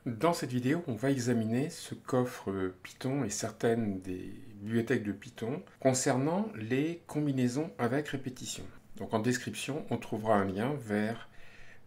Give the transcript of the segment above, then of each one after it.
Dans cette vidéo, on va examiner ce qu'offre Python et certaines des bibliothèques de Python concernant les combinaisons avec répétition. Donc en description, on trouvera un lien vers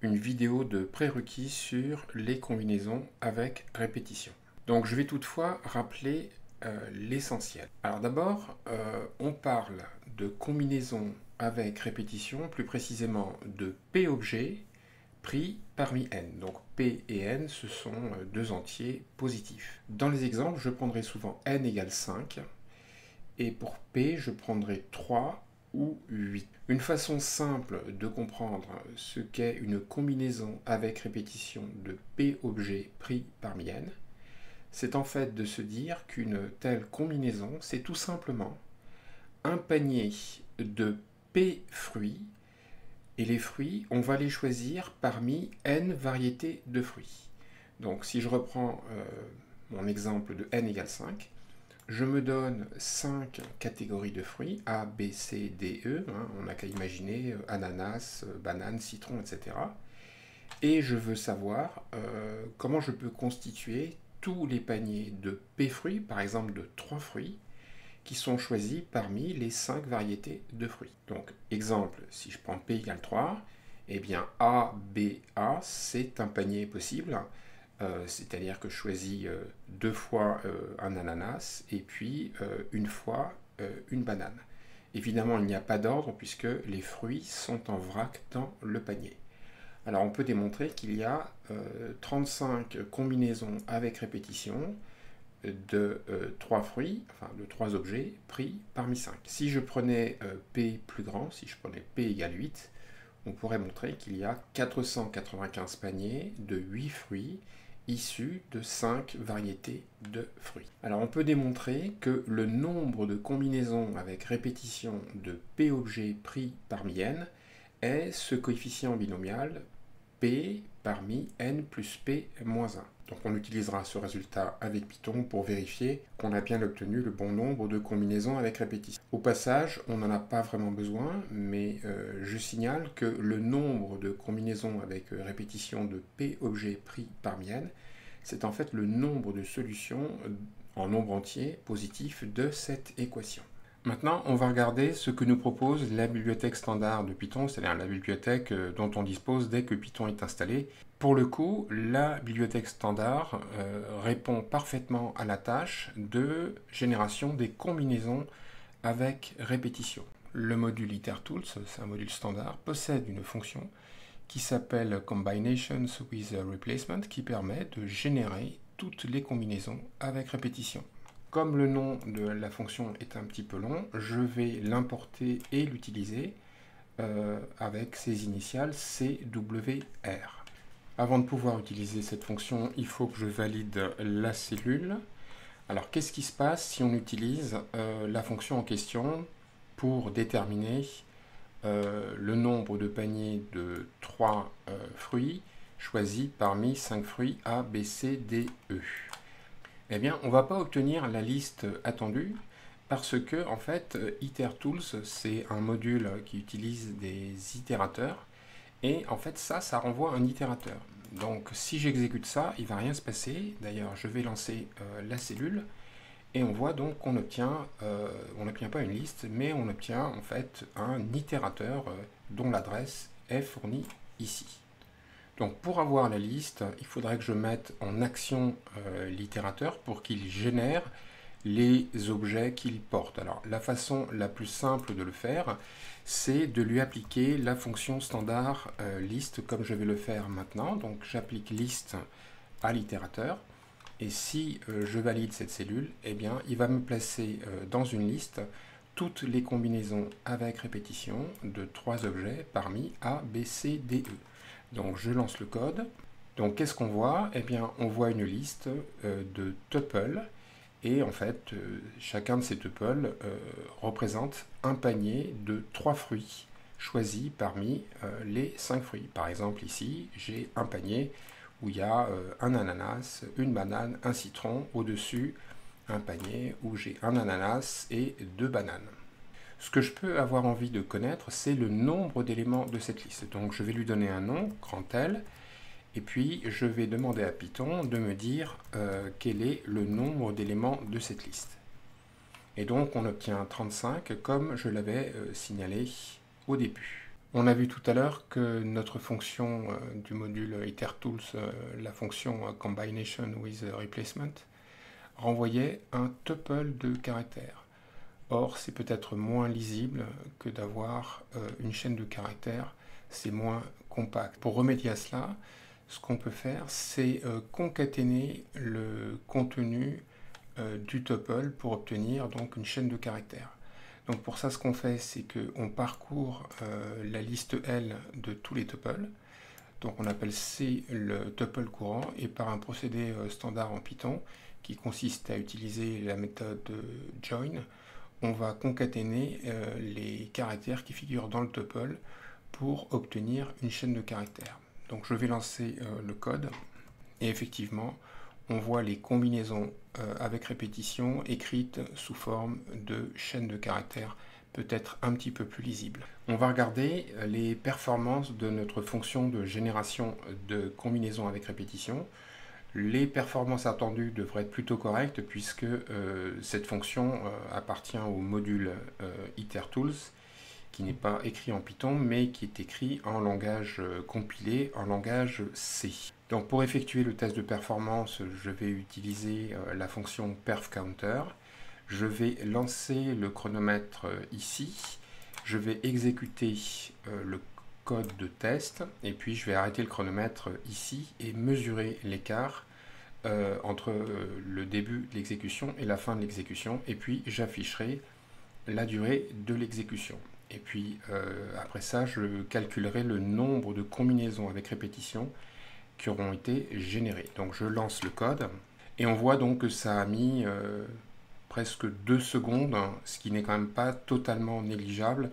une vidéo de prérequis sur les combinaisons avec répétition. Donc je vais toutefois rappeler l'essentiel. Alors d'abord, on parle de combinaisons avec répétition, plus précisément de P-objet pris parmi n. Donc P et n, ce sont deux entiers positifs. Dans les exemples, je prendrai souvent n égale 5, et pour P, je prendrai 3 ou 8. Une façon simple de comprendre ce qu'est une combinaison avec répétition de P objets pris parmi n, c'est en fait de se dire qu'une telle combinaison, c'est tout simplement un panier de P fruits. Et les fruits, on va les choisir parmi n variétés de fruits. Donc si je reprends mon exemple de n égale 5, je me donne 5 catégories de fruits, A, B, C, D, E. On n'a qu'à imaginer ananas, banane, citron, etc. Et je veux savoir comment je peux constituer tous les paniers de P fruits, par exemple de 3 fruits, qui sont choisis parmi les 5 variétés de fruits. Donc, exemple, si je prends P égale 3, eh bien A, B, A, c'est un panier possible, c'est-à-dire que je choisis deux fois un ananas et puis une fois une banane. Évidemment, il n'y a pas d'ordre puisque les fruits sont en vrac dans le panier. Alors, on peut démontrer qu'il y a 35 combinaisons avec répétition de 3 fruits, enfin de 3 objets pris parmi 5. Si je prenais P plus grand, si je prenais P égale 8, on pourrait montrer qu'il y a 495 paniers de 8 fruits issus de 5 variétés de fruits. Alors on peut démontrer que le nombre de combinaisons avec répétition de P objets pris parmi n est ce coefficient binomial P parmi n plus P moins 1. Donc on utilisera ce résultat avec Python pour vérifier qu'on a bien obtenu le bon nombre de combinaisons avec répétition. Au passage, on n'en a pas vraiment besoin, mais je signale que le nombre de combinaisons avec répétition de P objets pris parmi n, c'est en fait le nombre de solutions en nombre entier positif de cette équation. Maintenant, on va regarder ce que nous propose la bibliothèque standard de Python, c'est-à-dire la bibliothèque dont on dispose dès que Python est installé. Pour le coup, la bibliothèque standard répond parfaitement à la tâche de génération des combinaisons avec répétition. Le module itertools, c'est un module standard, possède une fonction qui s'appelle combinations with replacement, qui permet de générer toutes les combinaisons avec répétition. Comme le nom de la fonction est un petit peu long, je vais l'importer et l'utiliser avec ses initiales CWR. Avant de pouvoir utiliser cette fonction, il faut que je valide la cellule. Alors, qu'est-ce qui se passe si on utilise la fonction en question pour déterminer le nombre de paniers de 3 fruits choisis parmi 5 fruits A, B, C, D, E? Eh bien, on ne va pas obtenir la liste attendue parce que, en fait, itertools, c'est un module qui utilise des itérateurs et en fait, ça renvoie un itérateur. Donc, si j'exécute ça, il ne va rien se passer. D'ailleurs, je vais lancer la cellule et on voit donc qu'on obtient, on n'obtient pas une liste, mais on obtient en fait un itérateur dont l'adresse est fournie ici. Donc pour avoir la liste, il faudrait que je mette en action l'itérateur pour qu'il génère les objets qu'il porte. Alors la façon la plus simple de le faire, c'est de lui appliquer la fonction standard list comme je vais le faire maintenant. Donc j'applique list à l'itérateur et si je valide cette cellule, eh bien il va me placer dans une liste toutes les combinaisons avec répétition de 3 objets parmi A, B, C, D, E. Donc je lance le code. Donc qu'est-ce qu'on voit? Eh bien on voit une liste de tuples et en fait chacun de ces tuples représente un panier de 3 fruits choisis parmi les 5 fruits. Par exemple ici j'ai un panier où il y a un ananas, une banane, un citron, au-dessus un panier où j'ai un ananas et 2 bananes. Ce que je peux avoir envie de connaître, c'est le nombre d'éléments de cette liste. Donc je vais lui donner un nom, grand L, Et puis, je vais demander à Python de me dire quel est le nombre d'éléments de cette liste. Et donc, on obtient 35 comme je l'avais signalé au début. On a vu tout à l'heure que notre fonction du module itertools, la fonction combination with replacement, renvoyait un tuple de caractères. Or, c'est peut-être moins lisible que d'avoir une chaîne de caractères, c'est moins compact. Pour remédier à cela, ce qu'on peut faire, c'est concaténer le contenu du tuple pour obtenir donc une chaîne de caractères. Donc pour ça, ce qu'on fait, c'est qu'on parcourt la liste L de tous les tuples. Donc on appelle C le tuple courant, et par un procédé standard en Python qui consiste à utiliser la méthode join, on va concaténer les caractères qui figurent dans le tuple pour obtenir une chaîne de caractères. Donc je vais lancer le code, et effectivement, on voit les combinaisons avec répétition écrites sous forme de chaîne de caractères, peut-être un petit peu plus lisible. On va regarder les performances de notre fonction de génération de combinaisons avec répétition. Les performances attendues devraient être plutôt correctes puisque cette fonction appartient au module itertools, qui n'est pas écrit en Python mais qui est écrit en langage compilé, en langage C. Donc pour effectuer le test de performance, je vais utiliser la fonction perfCounter. Je vais lancer le chronomètre ici. Je vais exécuter le code de test et puis je vais arrêter le chronomètre ici et mesurer l'écart entre le début de l'exécution et la fin de l'exécution, et puis j'afficherai la durée de l'exécution. Et puis après ça, je calculerai le nombre de combinaisons avec répétition qui auront été générées. Donc je lance le code et on voit donc que ça a mis presque 2 secondes, hein, ce qui n'est quand même pas totalement négligeable,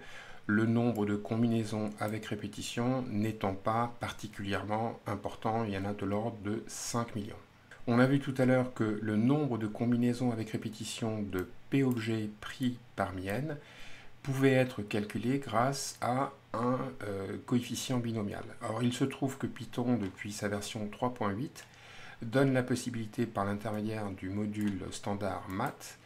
le nombre de combinaisons avec répétition n'étant pas particulièrement important, il y en a de l'ordre de 5 millions. On a vu tout à l'heure que le nombre de combinaisons avec répétition de P-objet pris parmi n pouvait être calculé grâce à un coefficient binomial. Alors il se trouve que Python, depuis sa version 3.8, donne la possibilité par l'intermédiaire du module standard math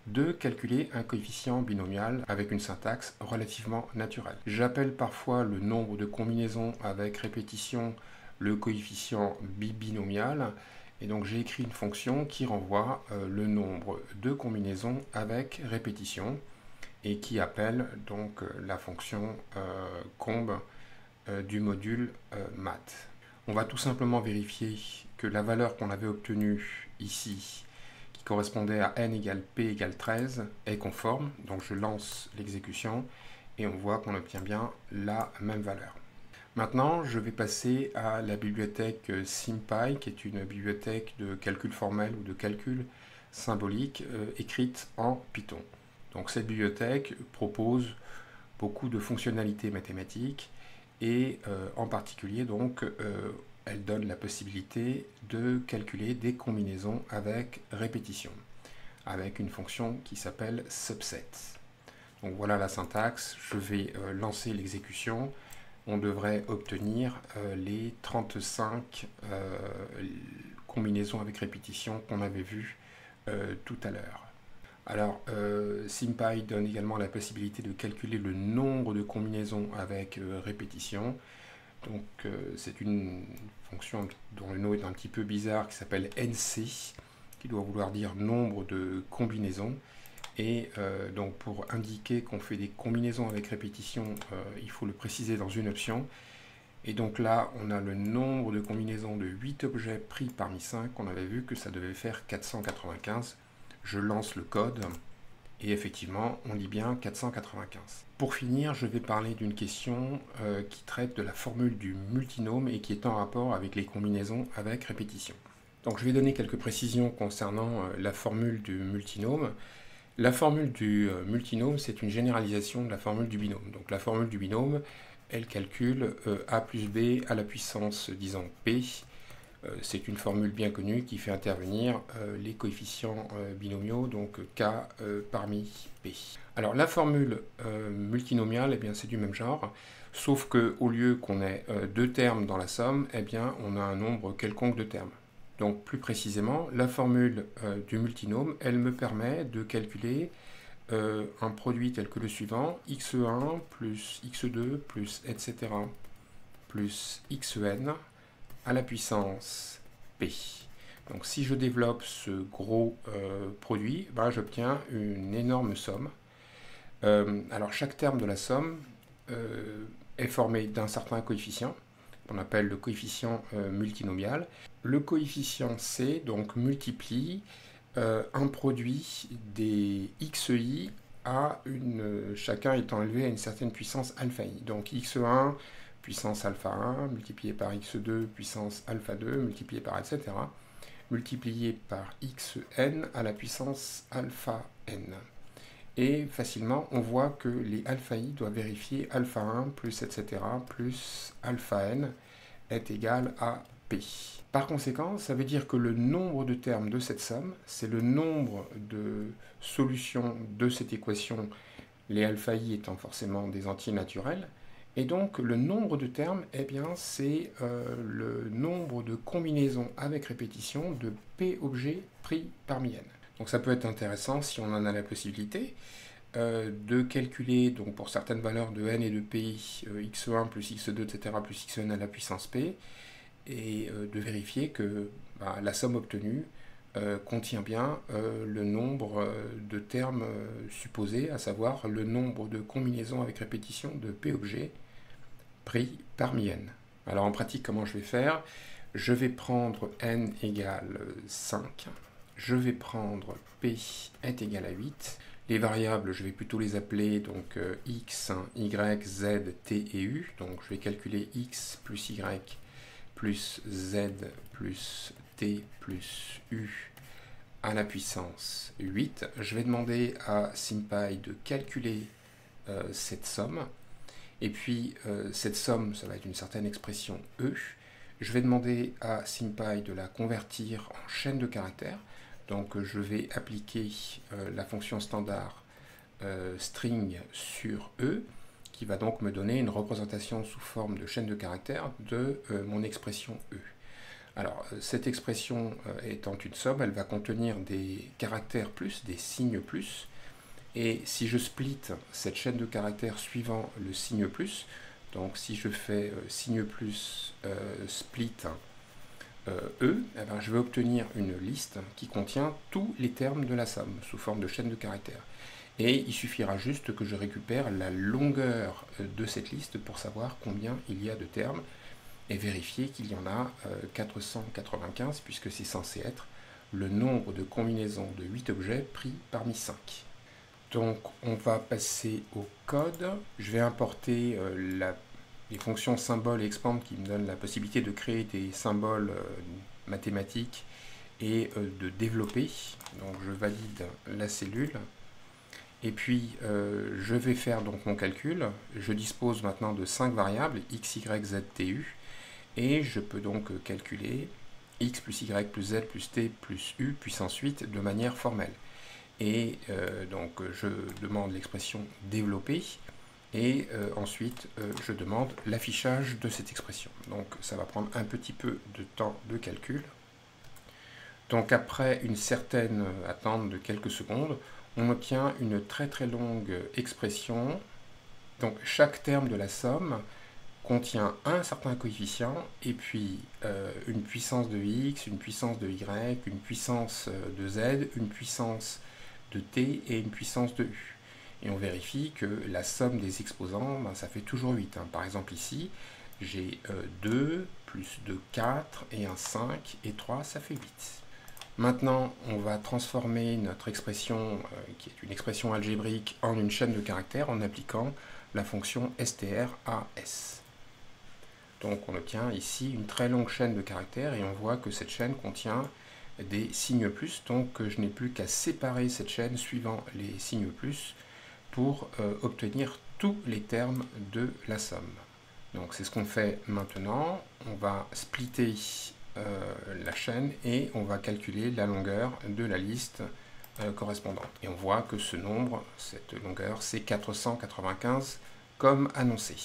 de calculer un coefficient binomial avec une syntaxe relativement naturelle. J'appelle parfois le nombre de combinaisons avec répétition le coefficient binomial, et donc j'ai écrit une fonction qui renvoie le nombre de combinaisons avec répétition et qui appelle donc la fonction comb du module math. On va tout simplement vérifier que la valeur qu'on avait obtenue ici, qui correspondait à n égale p égale 13, est conforme. Donc je lance l'exécution et on voit qu'on obtient bien la même valeur. Maintenant, je vais passer à la bibliothèque SymPy, qui est une bibliothèque de calcul formel ou de calcul symbolique écrite en Python. Donc cette bibliothèque propose beaucoup de fonctionnalités mathématiques et en particulier donc elle donne la possibilité de calculer des combinaisons avec répétition avec une fonction qui s'appelle subset. Donc voilà la syntaxe, je vais lancer l'exécution. On devrait obtenir les 35 combinaisons avec répétition qu'on avait vues tout à l'heure. Alors, SymPy donne également la possibilité de calculer le nombre de combinaisons avec répétition. Donc, c'est une fonction dont le nom est un petit peu bizarre qui s'appelle NC, qui doit vouloir dire nombre de combinaisons. Et donc pour indiquer qu'on fait des combinaisons avec répétition, il faut le préciser dans une option. Et donc là, on a le nombre de combinaisons de 8 objets pris parmi 5. On avait vu que ça devait faire 495. Je lance le code et effectivement, on lit bien 495. Pour finir, je vais parler d'une question qui traite de la formule du multinôme et qui est en rapport avec les combinaisons avec répétition. Donc je vais donner quelques précisions concernant la formule du multinôme. La formule du multinôme, c'est une généralisation de la formule du binôme. Donc la formule du binôme, elle calcule a plus b à la puissance, disons, p, C'est une formule bien connue qui fait intervenir les coefficients binomiaux, donc K parmi P. Alors la formule multinomiale, eh bien, c'est du même genre, sauf qu'au lieu qu'on ait deux termes dans la somme, eh bien, on a un nombre quelconque de termes. Donc plus précisément, la formule du multinôme, elle me permet de calculer un produit tel que le suivant, x1 plus x2 plus etc. plus xn à la puissance p. Donc si je développe ce gros produit, ben, j'obtiens une énorme somme. Alors chaque terme de la somme est formé d'un certain coefficient, qu'on appelle le coefficient multinomial. Le coefficient C donc multiplie un produit des xi à chacun étant élevé à une certaine puissance alpha i. Donc x1 puissance alpha 1 multiplié par x2 puissance alpha 2 multiplié par etc. multiplié par xn à la puissance alpha n. Et facilement, on voit que les alpha i doivent vérifier alpha 1 plus etc. plus alpha n est égal à p. Par conséquent, ça veut dire que le nombre de termes de cette somme, c'est le nombre de solutions de cette équation, les alpha i étant forcément des entiers naturels. Et donc, le nombre de termes, eh bien, c'est le nombre de combinaisons avec répétition de P objets pris parmi n. Donc, ça peut être intéressant, si on en a la possibilité, de calculer, donc pour certaines valeurs de n et de p, x1 plus x2, etc., plus xn à la puissance p, et de vérifier que la somme obtenue contient bien le nombre de termes supposés, à savoir le nombre de combinaisons avec répétition de P objets pris parmi n. Alors en pratique, comment je vais faire? Je vais prendre n égale 5, je vais prendre P est égal à 8. Les variables, je vais plutôt les appeler donc x, y, z, t et u. Donc je vais calculer x plus y plus z plus t plus u à la puissance 8. Je vais demander à SymPy de calculer cette somme. Et puis, cette somme, ça va être une certaine expression E. Je vais demander à SymPy de la convertir en chaîne de caractères. Donc, je vais appliquer la fonction standard string sur E, qui va donc me donner une représentation sous forme de chaîne de caractères de mon expression E. Alors, cette expression étant une somme, elle va contenir des caractères plus, des signes plus. Et si je split cette chaîne de caractères suivant le signe plus, donc si je fais signe plus split E, eh ben, je vais obtenir une liste qui contient tous les termes de la somme sous forme de chaîne de caractères. Et il suffira juste que je récupère la longueur de cette liste pour savoir combien il y a de termes et vérifier qu'il y en a 495 puisque c'est censé être le nombre de combinaisons de 8 objets pris parmi 5. Donc on va passer au code. Je vais importer les fonctions symbole et expand qui me donnent la possibilité de créer des symboles mathématiques et de développer. Donc je valide la cellule. Et puis, je vais faire donc mon calcul. Je dispose maintenant de 5 variables, x, y, z, t, u. Et je peux donc calculer x plus y plus z plus t plus u puissance 8 de manière formelle. Et donc, je demande l'expression développée. Et ensuite, je demande l'affichage de cette expression. Donc, ça va prendre un petit peu de temps de calcul. Donc, après une certaine attente de quelques secondes, on obtient une très très longue expression. Donc chaque terme de la somme contient un certain coefficient et puis une puissance de x, une puissance de y, une puissance de z, une puissance de t et une puissance de u. Et on vérifie que la somme des exposants, ça fait toujours 8. Par exemple ici, j'ai 2 plus 2, 4 et un 5 et 3, ça fait 8. Maintenant, on va transformer notre expression, qui est une expression algébrique, en une chaîne de caractères en appliquant la fonction stras. Donc on obtient ici une très longue chaîne de caractères et on voit que cette chaîne contient des signes plus, donc je n'ai plus qu'à séparer cette chaîne suivant les signes plus pour obtenir tous les termes de la somme. Donc c'est ce qu'on fait maintenant. On va splitter la chaîne et on va calculer la longueur de la liste correspondante. Et on voit que ce nombre, cette longueur, c'est 495 comme annoncé.